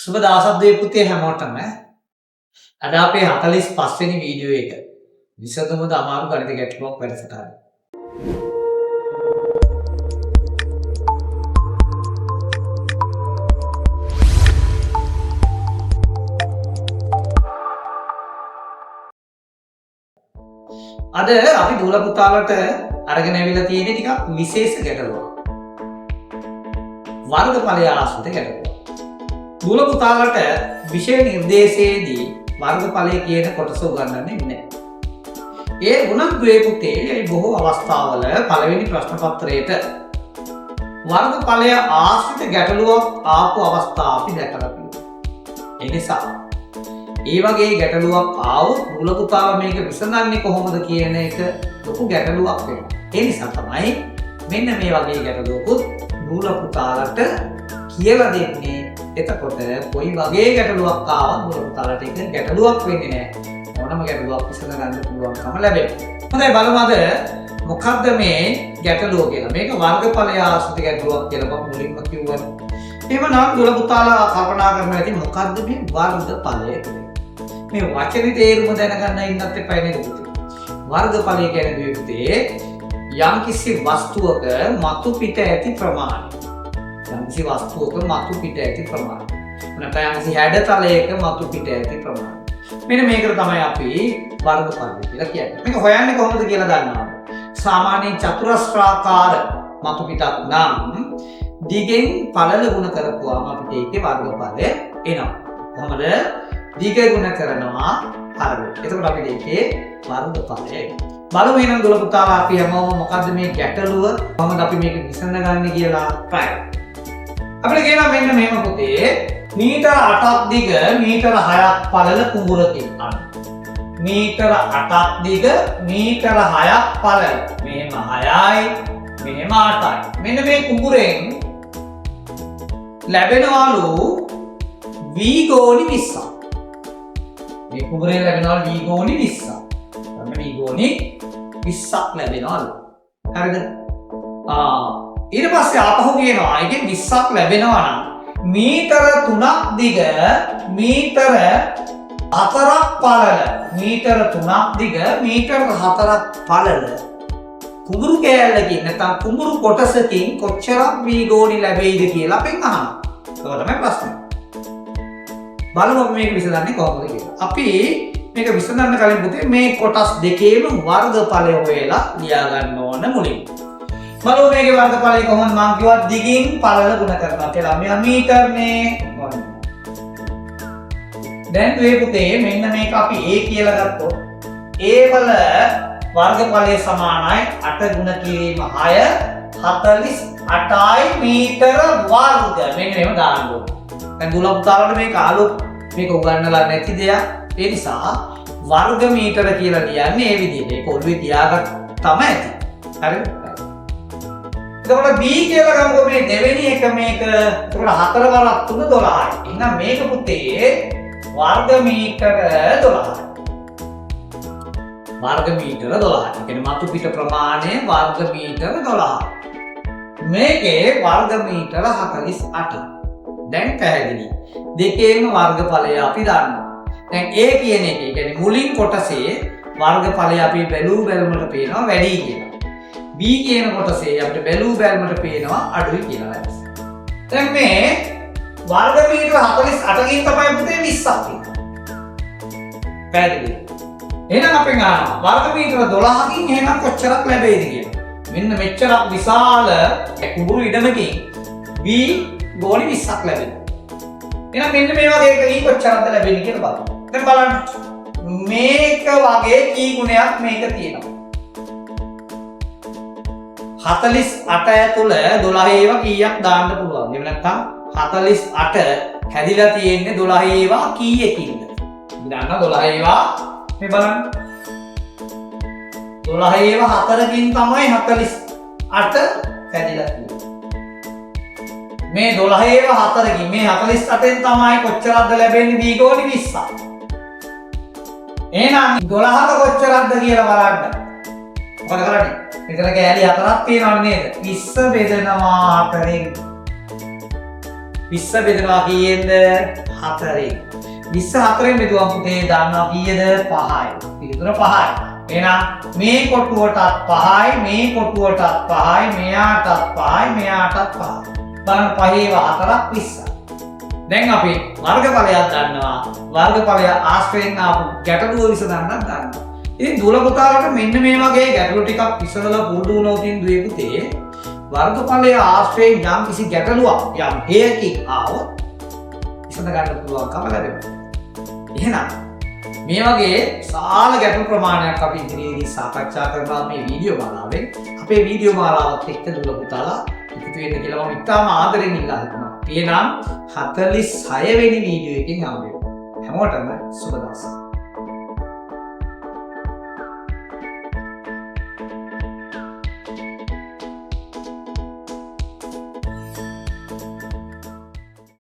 සුබ දවසක් දේ පුතේ හැමෝටම අද අපේ 45 වෙනි වීඩියෝ එක විසඳුමද අමාරු ගණිත ගැටලුවක් වැඩසටහන. අද අපි දූල පුතාලට අරගෙන ඇවිල්ලා තියෙන්නේ ටිකක් විශේෂ ගැටලුවක්. වර්ගඵලය ආශ්‍රිත ගැටලුවක්. දූල පුතාලට විෂය නිර්දේශයේදී වර්ගඵලය කියන කොටස උගන්වන්නේ නැහැ. ඒ වුණත් ග්‍රේ පුතේ බොහෝ අවස්ථාවල පළවෙනි ප්‍රශ්න පත්‍රයේට වර්ගඵලය ආශ්‍රිත ගැටලුවක් ආපු අවස්ථා අපි දැකලා තියෙනවා. ඒ නිසා ඒ වගේ ගැටලුවක් ආවොත් දූල පුතාලා මේක විසඳන්නේ කොහොමද කියන එක ලොකු ගැටලුවක් වෙනවා. ඒ නිසා තමයි මෙන්න මේ වගේ ගැටලුවකුත් දූල පුතාලට කියලා දෙන්නේ. එතකොට කොයි වගේ ගැටලුවක් ආවත් දූල පුතාලට ඒක ගැටලුවක් වෙන්නේ නැහැ. ඕනම ගැටලුවක් විසඳ ගන්න පුළුවන්කම ලැබෙනවා. හොඳයි බලමු අද මොකද්ද මේ ගැටලුව කියලා. මේක වර්ගඵලය ආශ්‍රිත ගැටලුවක් කියලා මම මුලින්ම කිව්වා. එහෙමනම් දූල පුතාලා කල්පනා කරනවා ඇති මොකද්ද මේ වර්ගඵලය කියලා. මේ වචනේ තේරුම දැනගන්න ඉන්නත් එපා නේද පුතේ. වර්ගඵලය කියන්නේ පුතේ යම්කිසි වස්තුවක මතු පිට ඇති ප්‍රමාණය. යම්කිසි වස්තුවක මතු පිට ඇති ප්‍රමාණය. නැත්නම් යම්කිසි හැඩතලයක මතු පිට ඇති ප්‍රමාණය. මෙන්න මේකට තමයි අපි වර්ගඵලය කියලා කියන්නේ. මේක හොයන්නේ කොහොමද කියලා දන්නවද? සාමාන්‍ය චතුරස්‍රාකාර මතු පිටක් නම් දිගෙන් පළල ගුණ කරපුවාම අපිට ඒකේ වර්ගඵලය එනවා. කොහොමද? දිග ගුණ කරනවා පළල. එතකොට අපිට ඒකේ වර්ගඵලය එනවා. බලමු එහෙනම් දූල පුතාලා අපි හැමෝම මොකද්ද මේ ගැටලුව කොහොමද අපි මේක විසඳගන්නේ කියලා try. අපිට කියනවා මෙන්න මෙහෙම පුතේ මීටර 8ක් දිග මීටර 6ක් පළල කුඹුරකින් අන්න. මීටර 8ක් දිග මීටර 6ක් පළල. මෙහෙම 6යි මෙහෙම 8යි. මෙන්න මේ කුඹුරෙන් ලැබෙනවලු v ගෝණි 20ක්. මේ කුඹුරෙන් ලැබෙනවලු v ගෝණි 20ක්. v ගෝණි 20ක් ලැබෙනවලු. හරිද? ඊට පස්සේ ආපහු කියනවා ඒකෙන් 20ක් ලැබෙනවා නම් මීටර 3ක් දිග මීටර 4ක් පළල මීටර 3ක් දිග මීටර 4ක් පළල කුඹුරු කෑල්ලකින් නැත්නම් කුඹුරු කොටසකින් කොච්චරක් v ගෝණි ලැබෙයිද කියලා අපෙන් අහනවා. ඒක තමයි ප්‍රශ්නේ. බලමු මේක විසඳන්නේ කොහොමද කියලා. අපි මේක විසඳන්න කලින් පුතේ මේ කොටස් දෙකේම වර්ගඵලය හොයලා ලියා ගන්න ඕන මුලින්. බලමු මේකේ වර්ගඵලය කොහොමද මම කිව්වා දිගින් පළල ගුණ කරනවා කියලා. මෙයා මීටර්නේ. දැන් මේ පුතේ මෙන්න මේක අපි a කියලා ගත්තොත් a වල වර්ගඵලය සමානයි 8 ගුණ කිරීම 6 48යි මීටර වර්ග. මෙන්න මේව දාන්න ඕනේ. දැන් දූල පුතාලට මේක අලුත් මේක උගන්වලා නැති දෙයක්. ඒ නිසා වර්ග මීටර කියලා කියන්නේ මේ විදිහට. ඒක ඔළුවේ තියාගත්තම ඇති. හරිද? එතකොට b කියලා ගමුකෝ මේ දෙවෙනි එක මේක. එතකොට 4 වරක් 3 12යි. එහෙනම් මේක පුතේ වර්ග මීටර 12යි. වර්ග මීටර 12යි. ඒ කියන්නේ මතු පිට ප්‍රමාණය වර්ග මීටර 12යි. මේකේ වර්ග මීටර 48යි. දැන් පැහැදිලි. දෙකේම වර්ගඵලය අපි දන්නවා. දැන් a කියන එක, ඒ කියන්නේ මුලින් කොටසේ වර්ගඵලය අපි බැලූ බැලමට පේනවා වැඩි කියලා. b කියන කොටසේ අපිට බැලූ බැලමට පේනවා අඩුයි කියලා. දැන් මේ වර්ග මීටර 48කින් තමයි පුතේ 20ක් තියෙන්නේ. පැහැදිලි. එහෙනම් අපෙන් අහනවා වර්ග මීටර 12කින් එහෙනම් කොච්චරක් ලැබෙයිද කියලා. මෙන්න මෙච්චරක් විශාල කුඹුරු ඉඩමකින් b ගෝණි 20ක් ලැබෙනවා. එහෙනම් මෙන්න මේ වගේ එකකින් කොච්චරක්ද ලැබෙන්නේ කියලා බලමු. දැන් බලන්න මේක වගේ කී ගුණයක් මේක තියෙනවා. 48 ඇතුළ 12 ඒවා කීයක් දාන්න පුළුවන්. එහෙම නැත්නම් 48 හැදිලා තියෙන්නේ 12 ඒවා කීයකින්ද? දන්නා 12 ඒවා මේ බලන්න. 12 ඒවා 4කින් තමයි 48 හැදිලා තියෙන්නේ. මේ 12 ඒවා 4කින් මේ 48න් තමයි කොච්චරක්ද ලැබෙන්නේ v ගෝණි 20ක්. එහෙනම් 12ක කොච්චරක්ද කියලා බලන්න. මොකද කරන්නේ? මෙතන කෑලි 4ක් තියෙනවනේ නේද? 20 බෙදනවා 4ෙන්. 20 බෙදනවා කීයෙන්ද? 4යි. 24න් බෙදුවම පුතේ දන්නවා කීයද? 5යි. පිළිතුර 5යි. එහෙනම් මේ කොටුවටත් 5යි, මේ කොටුවටත් 5යි, මෙයාටත් 5යි, මෙයාටත් 5යි. බලන්න 5 4ක් 20යි. දැන් අපි වර්ගඵලයක් දන්නවා. වර්ගඵලය ආශ්‍රයෙන් ආපු ගැටලුව විසඳන්නත් දන්නවා. ඉතින් දුවල පුතාලට මෙන්න මේ වගේ ගැටලු ටිකක් විසඳලා පුරුදු වුණොත් දුවේ පුතේ වර්ගඵලයේ ආශ්‍රයෙන් යම් කිසි ගැටලුවක් යම් හේයකින් ආවොත් විසඳ ගන්න පුළුවන්කම ලැබෙනවා. එහෙනම් මේ වගේ විශාල ගැටලු ප්‍රමාණයක් අපි ඉදිරියේදී සාකච්ඡා කරනවා මේ වීඩියෝ මාලාවෙන්. අපේ වීඩියෝ මාලාවත් එක්ක දුවල පුතාලා එකතු වෙන්න කියලා මම ඉතාම ආදරෙන් ඉල්ලා හිටිනවා. එහෙනම් 46 වෙනි වීඩියෝ එකකින් ආවෙ. හැමෝටම සුබ දවසක්.